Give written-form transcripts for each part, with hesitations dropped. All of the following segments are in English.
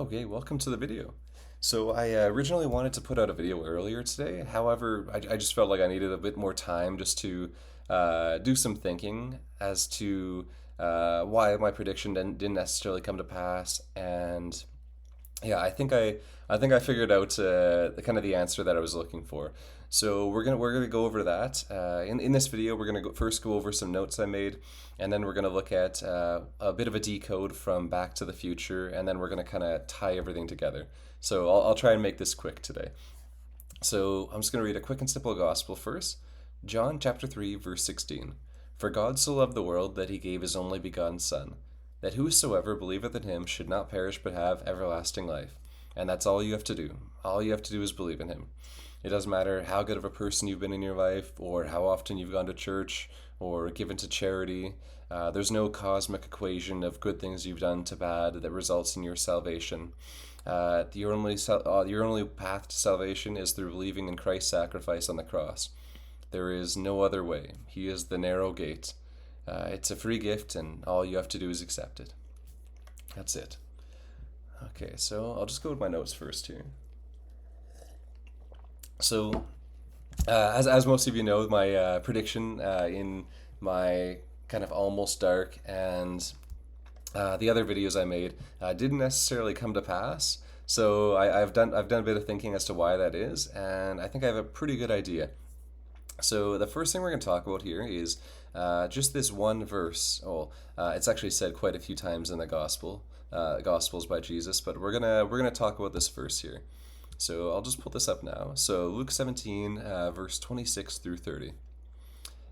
Okay, welcome to the video. So I originally wanted to put out a video earlier today. However, I just felt like I needed a bit more time just to do some thinking as to why my prediction didn't necessarily come to pass. And yeah, I think I figured out the kind of the answer that I was looking for. So we're gonna go over that. In this video, we're gonna first go over some notes I made, and then we're gonna look at a bit of a decode from Back to the Future, and then we're gonna kind of tie everything together. So I'll try and make this quick today. So I'm just gonna read a quick and simple gospel first. John chapter 3 verse 16. For God so loved the world that he gave his only begotten Son, that whosoever believeth in him should not perish but have everlasting life. And that's all you have to do. All you have to do is believe in him. It doesn't matter how good of a person you've been in your life, or how often you've gone to church, or given to charity. There's no cosmic equation of good things you've done to bad that results in your salvation. Your only path to salvation is through believing in Christ's sacrifice on the cross. There is no other way. He is the narrow gate. It's a free gift, and all you have to do is accept it. That's it. Okay, so I'll just go with my notes first here. So, as most of you know, my prediction in my kind of almost dark and the other videos I made didn't necessarily come to pass. So I've done a bit of thinking as to why that is, and I think I have a pretty good idea. So the first thing we're going to talk about here is just this one verse. It's actually said quite a few times in the Gospels by Jesus, but we're gonna talk about this verse here. So I'll just pull this up now. So Luke 17, verse 26 through 30.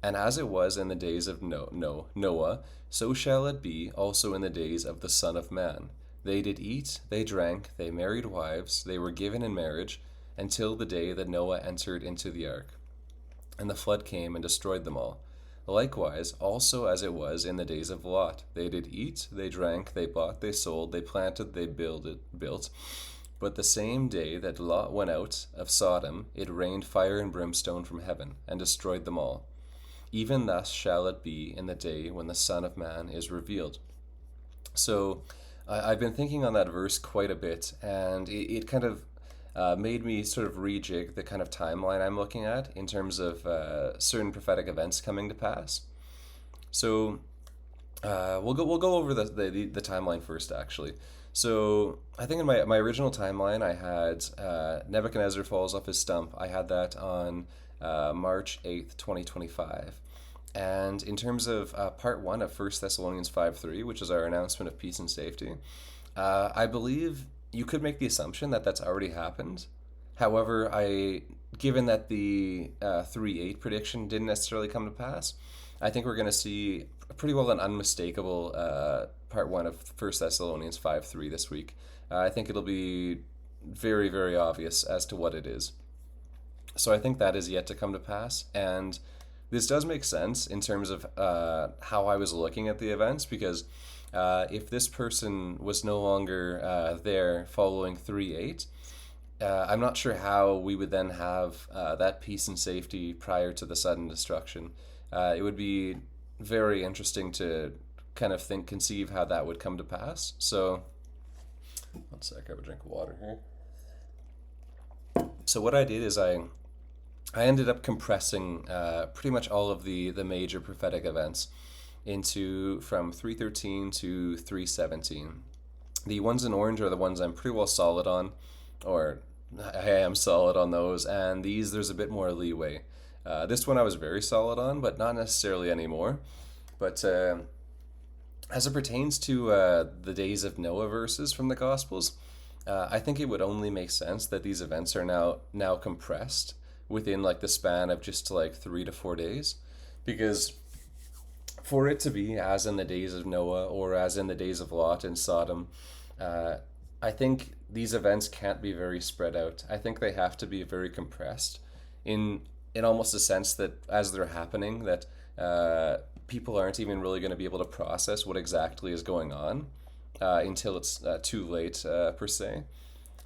And as it was in the days of Noah, so shall it be also in the days of the Son of Man. They did eat, they drank, they married wives, they were given in marriage, until the day that Noah entered into the ark. And the flood came and destroyed them all. Likewise, also as it was in the days of Lot, they did eat, they drank, they bought, they sold, they planted, they built. But the same day that Lot went out of Sodom, it rained fire and brimstone from heaven, and destroyed them all. Even thus shall it be in the day when the Son of Man is revealed. So I've been thinking on that verse quite a bit, and it kind of made me sort of rejig the kind of timeline I'm looking at in terms of certain prophetic events coming to pass. So we'll go over the timeline first, actually. So I think in my original timeline, I had Nebuchadnezzar falls off his stump. I had that on March 8th, 2025. And in terms of part one of 1 Thessalonians 5:3, which is our announcement of peace and safety, I believe you could make the assumption that that's already happened. However, given that the 3:8 prediction didn't necessarily come to pass, I think we're going to see pretty well an unmistakable part one of 1 Thessalonians 5:3 this week. I think it'll be very, very obvious as to what it is. So I think that is yet to come to pass, and this does make sense in terms of how I was looking at the events, because if this person was no longer there following 3:8, I'm not sure how we would then have that peace and safety prior to the sudden destruction. It would be very interesting to kind of conceive how that would come to pass. So, one sec, I have a drink of water here. So what I did is I ended up compressing pretty much all of the major prophetic events into from 3:13 to 3:17. The ones in orange are the ones I'm pretty well solid on, or I am solid on those, and these there's a bit more leeway. This one I was very solid on, but not necessarily anymore. But as it pertains to the days of Noah verses from the Gospels, I think it would only make sense that these events are now compressed within like the span of just like 3 to 4 days, because for it to be as in the days of Noah or as in the days of Lot and Sodom, I think these events can't be very spread out. I think they have to be very compressed in almost a sense that as they're happening, that people aren't even really going to be able to process what exactly is going on until it's too late, per se.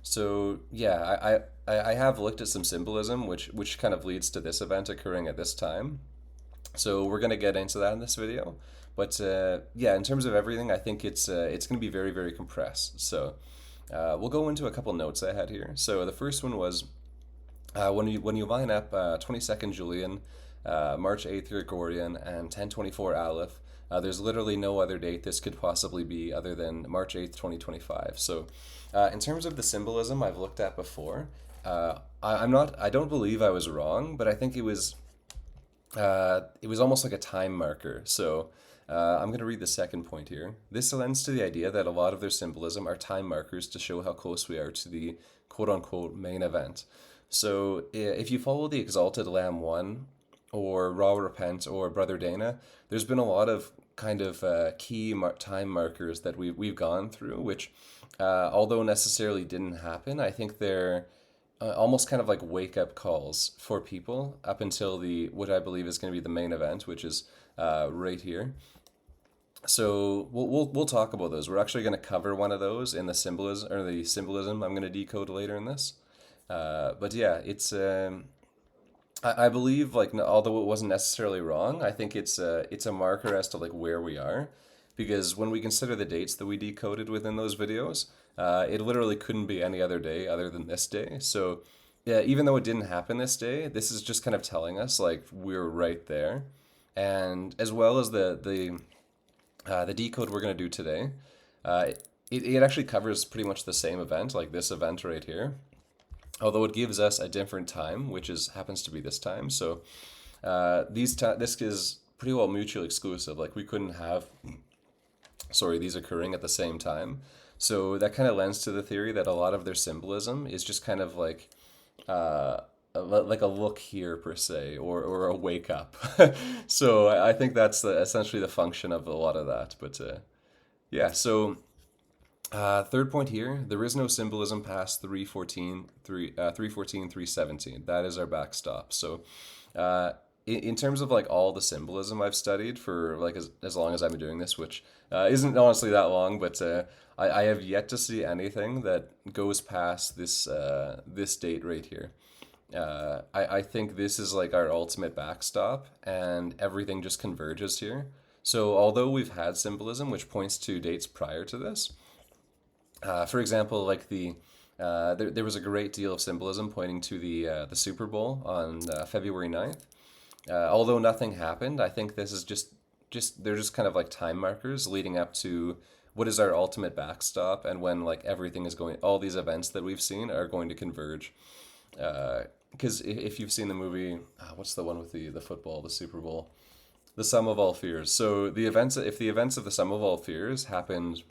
So yeah, I have looked at some symbolism, which kind of leads to this event occurring at this time. So we're gonna get into that in this video. But yeah, in terms of everything, I think it's going to be very, very compressed. So We'll go into a couple notes I had here. So the first one was when you line up 22nd Julian, March 8th Gregorian, and 1024 Aleph, there's literally no other date this could possibly be other than March 8th, 2025. So, in terms of the symbolism I've looked at before, I'm not. I don't believe I was wrong, but I think it was almost like a time marker. So. I'm going to read the second point here. This lends to the idea that a lot of their symbolism are time markers to show how close we are to the quote unquote main event. So if you follow the Exalted Lamb 1 or Raw Repent or Brother Dana, there's been a lot of kind of key time markers that we've gone through, which, although necessarily didn't happen, I think they're almost kind of like wake up calls for people up until the what I believe is going to be the main event, which is right here. So we'll talk about those. We're actually going to cover one of those in the symbolism I'm going to decode later in this. But yeah, I believe like although it wasn't necessarily wrong, I think it's a marker as to like where we are, because when we consider the dates that we decoded within those videos, it literally couldn't be any other day other than this day. So yeah, even though it didn't happen this day, this is just kind of telling us like we're right there, and as well as the decode we're going to do today, it actually covers pretty much the same event, like this event right here, although it gives us a different time, which is happens to be this time. So this is pretty well mutually exclusive. Like we couldn't have, sorry, these occurring at the same time. So that kind of lends to the theory that a lot of their symbolism is just kind of like a look here per se, or a wake up. So I think that's essentially the function of a lot of that. But yeah, so third point here, there is no symbolism past 317. That is our backstop. So in terms of like all the symbolism I've studied for like as long as I've been doing this, which isn't honestly that long, but I have yet to see anything that goes past this date right here. I think this is like our ultimate backstop, and everything just converges here. So, although we've had symbolism which points to dates prior to this, for example, like there was a great deal of symbolism pointing to the Super Bowl on February 9th. Although nothing happened, I think this is just they're just kind of like time markers leading up to what is our ultimate backstop, and when like everything is going, all these events that we've seen are going to converge. Because if you've seen the movie, what's the one with the football, the Super Bowl, the Sum of All Fears. So if the events of the Sum of All Fears happened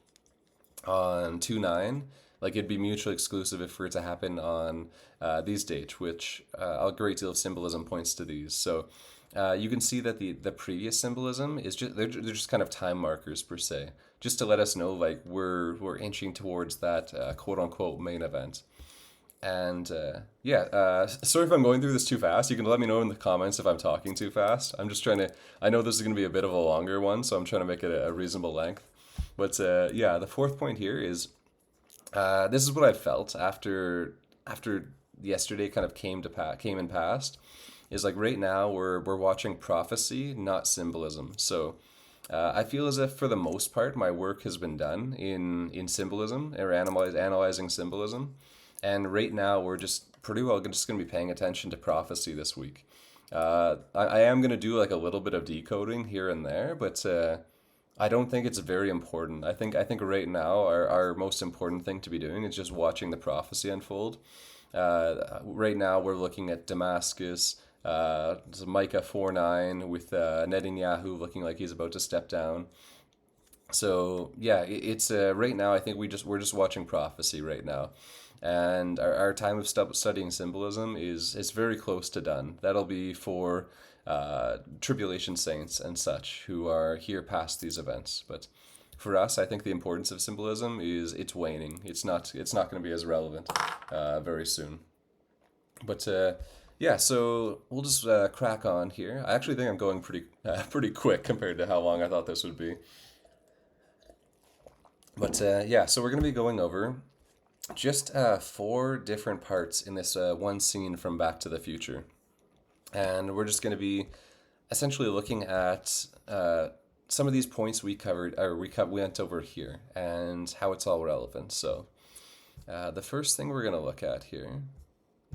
on 2/9, like it'd be mutually exclusive if for it to happen on these dates, which a great deal of symbolism points to these. So you can see that the previous symbolism is just they're just kind of time markers per se, just to let us know like we're inching towards that quote unquote main event. And yeah, sorry if I'm going through this too fast. You can let me know in the comments if I'm talking too fast. I'm just trying to. I know this is going to be a bit of a longer one, so I'm trying to make it a reasonable length. But yeah, the fourth point here is this is what I felt after yesterday kind of came and passed. Is like right now we're watching prophecy, not symbolism. So I feel as if for the most part my work has been done in symbolism or analyzing symbolism, and right now we're just pretty well just going to be paying attention to prophecy this week. I am going to do like a little bit of decoding here and there, but I don't think it's very important. I think right now our most important thing to be doing is just watching the prophecy unfold. Right now we're looking at Damascus, Micah 4:9 with Netanyahu looking like he's about to step down. So yeah, it's right now. I think we're just watching prophecy right now, and our time of studying symbolism is very close to done. That'll be for tribulation saints and such who are here past these events. But for us, I think the importance of symbolism is it's waning. It's not going to be as relevant very soon. But yeah, so we'll just crack on here. I actually think I'm going pretty quick compared to how long I thought this would be. But yeah, so we're going to be going over just four different parts in this one scene from Back to the Future. And we're just going to be essentially looking at some of these points we covered, or we went over here, and how it's all relevant. So, The first thing we're going to look at here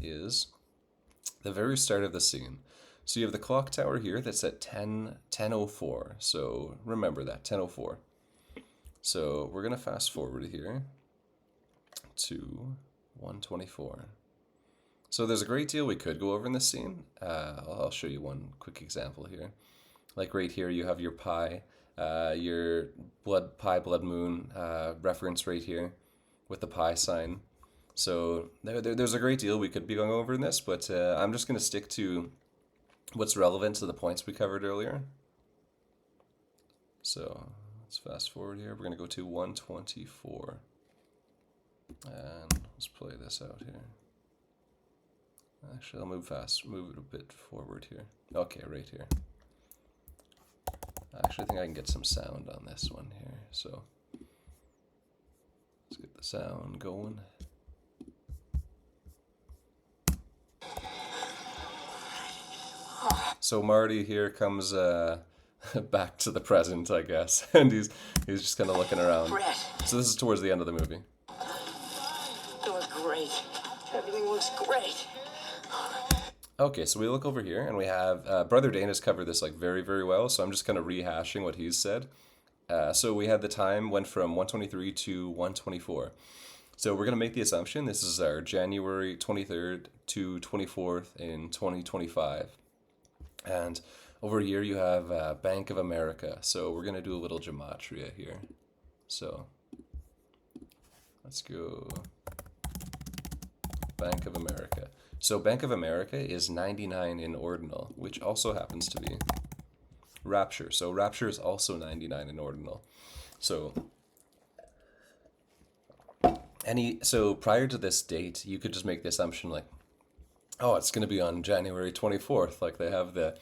is the very start of the scene. So you have the clock tower here that's at 10:04. So remember that, 10:04. So we're going to fast forward here to 1:24. So there's a great deal we could go over in this scene. I'll show you one quick example here. Like right here, you have your pi, your blood moon reference right here with the pi sign. So there's a great deal we could be going over in this, but I'm just going to stick to what's relevant to the points we covered earlier. So let's fast forward here. We're going to go to 1:24. And let's play this out here. Actually, I'll move it a bit forward here. Okay, right here. Actually, I think I can get some sound on this one here. So let's get the sound going. So Marty here comes back to the present, I guess, and he's just kind of looking around. Brett, So this is towards the end of the movie. you look great. Everything looks great. Okay, so we look over here and we have Brother Dana's covered this like very, very well. So I'm just kind of rehashing what he's said. So we had the time went from 1:23 to 1:24. So we're gonna make the assumption this is our January 23rd to 24th in 2025. And over here you have Bank of America. So we're gonna do a little gematria here. So let's go Bank of America. So Bank of America is 99 in ordinal, which also happens to be Rapture. So Rapture is also 99 in ordinal. So prior to this date, you could just make the assumption like, oh, it's going to be on January 24th. Like they have the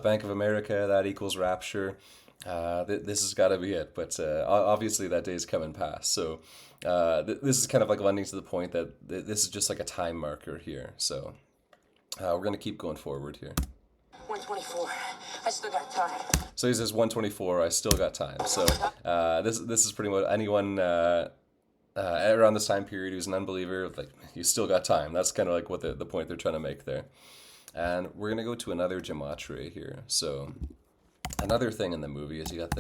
Bank of America, that equals Rapture. This has got to be it. But obviously that day is coming past. So this is kind of like lending to the point that this is just like a time marker here. So we're going to keep going forward here. 124. I still got time. So he says 1:24. I still got time. So this is pretty much anyone around this time period who's an unbeliever. Like you still got time. That's kind of like what the point they're trying to make there. And we're gonna go to another gematria here. So another thing in the movie is you got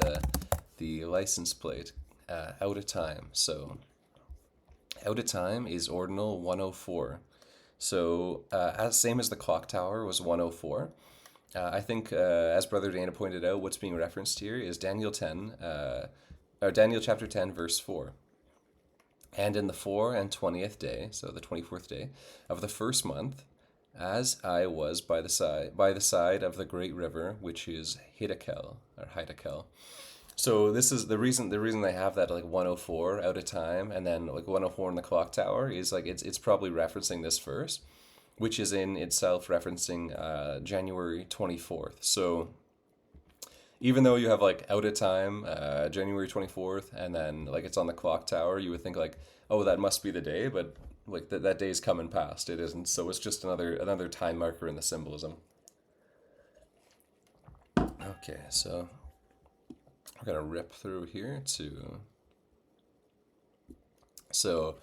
the license plate out of time. So out of time is ordinal 104. So as same as the clock tower was 104. I think, as Brother Dana pointed out, what's being referenced here is Daniel chapter 10, verse 4. And in the 24th day, so the 24th day of the first month, as I was by the side of the great river, which is Hiddekel. So this is the reason they have that like 104 out of time and then like 104 in the clock tower is like it's probably referencing this verse, which is in itself referencing January 24th. So even though you have like out of time January 24th and then like it's on the clock tower, you would think like, oh, that must be the day, but like that day is coming past. It isn't. So it's just another time marker in the symbolism. Okay, so we're gonna rip through here to. So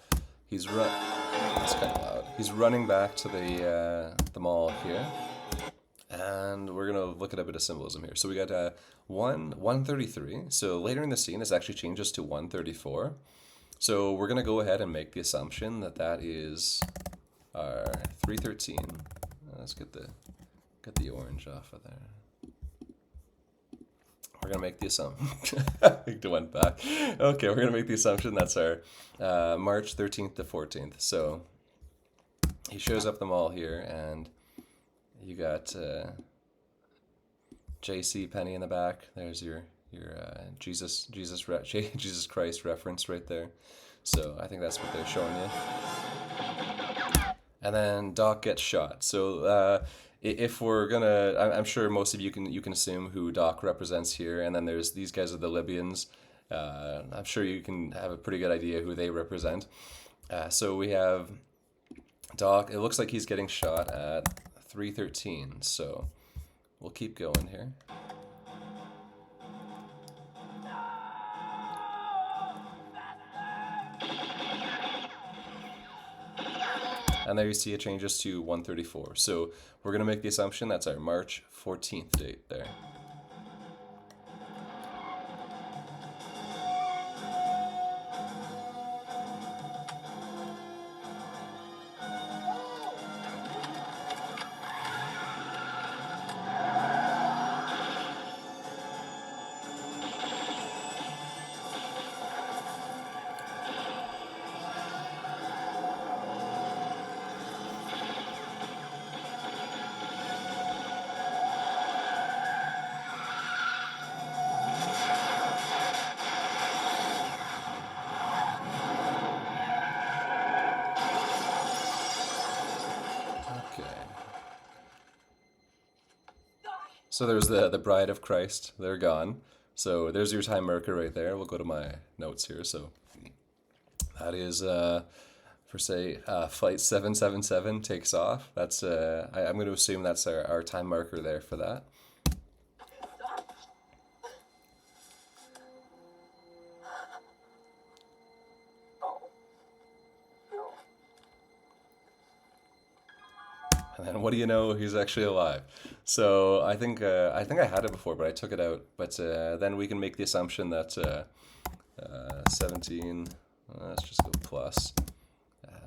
he's That's kind of loud. He's running back to the mall here, and we're gonna look at a bit of symbolism here. So we got 133. So later in the scene, this actually changes to 134. So we're gonna go ahead and make the assumption that is our 313. Let's get the orange off of there. We're gonna make the assumption. I think it went back. Okay, we're gonna make the assumption that's our March 13th to 14th. So he shows up the mall here, and you got J.C. Penney in the back. There's your Jesus Christ reference right there. So I think that's what they're showing you. And then Doc gets shot. So if we're gonna, I'm sure most of you can assume who Doc represents here. And then there's these guys are the Libyans. I'm sure you can have a pretty good idea who they represent. So we have Doc. It looks like he's getting shot at 313. So we'll keep going here. And there you see it changes to 134. So we're going to make the assumption that's our March 14th date there. So there's the Bride of Christ. They're gone. So there's your time marker right there. We'll go to my notes here. So that is for say flight 777 takes off. That's I'm going to assume that's our time marker there for that. And then what do you know? He's actually alive. So I think I had it before, but I took it out. But then we can make the assumption that 17. Let's just go plus.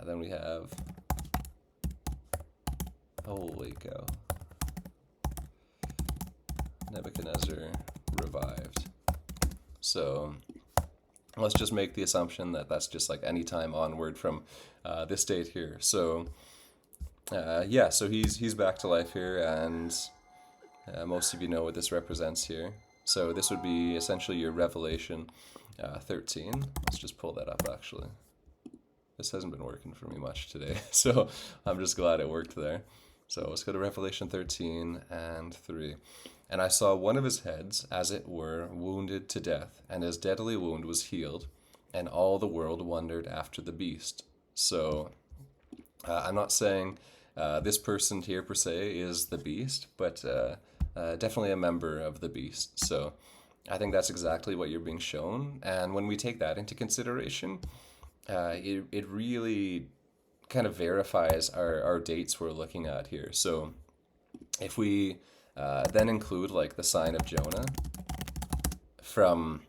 Then we have. Holy cow! Nebuchadnezzar revived. So let's just make the assumption that that's just like any time onward from this date here. So. Yeah, so he's back to life here, and most of you know what this represents here. So this would be essentially your Revelation 13. Let's just pull that up, actually. This hasn't been working for me much today, so I'm just glad it worked there. So let's go to Revelation 13 and 3. And I saw one of his heads, as it were, wounded to death, and his deadly wound was healed, and all the world wondered after the beast. So I'm not saying this person here per se is the beast, but definitely a member of the beast. So I think that's exactly what you're being shown. And when we take that into consideration, it really kind of verifies our dates we're looking at here. So if we then include like the sign of Jonah from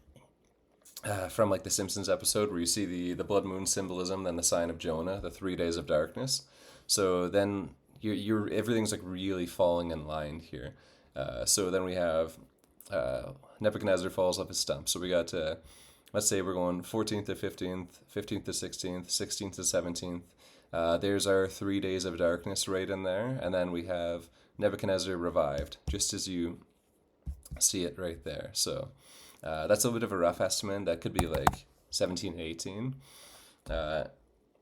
like the Simpsons episode where you see the blood moon symbolism, then the sign of Jonah, the 3 days of darkness. So then you're everything's like really falling in line here. So then we have Nebuchadnezzar falls off his stump. So we got let's say we're going 14th to 15th, 15th to 16th, 16th to 17th. There's our 3 days of darkness right in there, and then we have Nebuchadnezzar revived, just as you see it right there. So that's a little bit of a rough estimate. That could be like 17, 18,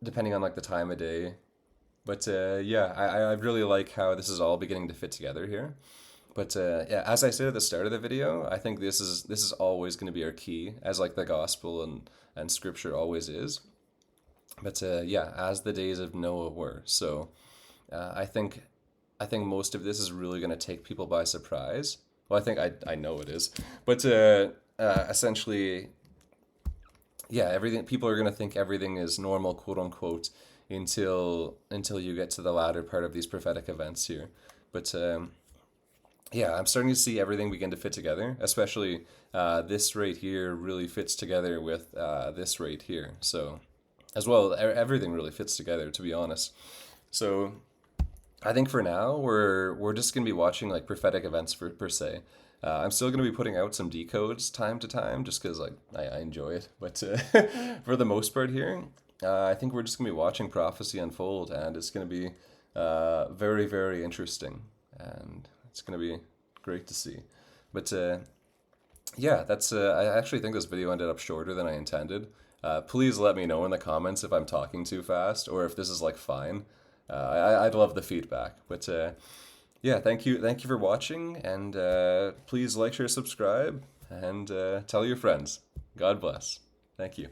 depending on like the time of day. But yeah, I really like how this is all beginning to fit together here. But yeah, as I said at the start of the video, I think this is always going to be our key, as like the gospel and scripture always is. But yeah, as the days of Noah were. So I think most of this is really going to take people by surprise. Well, I think I know it is. But essentially, yeah, everything, people are going to think everything is normal, quote unquote, until you get to the latter part of these prophetic events here. But yeah, I'm starting to see everything begin to fit together, especially this right here really fits together with this right here. So as well, everything really fits together, to be honest. So I think for now, we're just going to be watching like prophetic events per se. I'm still going to be putting out some decodes time to time, just because like I enjoy it. But for the most part here, I think we're just going to be watching prophecy unfold, and it's going to be very, very interesting, and it's going to be great to see. But yeah, that's I actually think this video ended up shorter than I intended. Please let me know in the comments if I'm talking too fast or if this is like fine. I'd love the feedback. But yeah, thank you for watching, and please like, share, subscribe, and tell your friends. God bless. Thank you.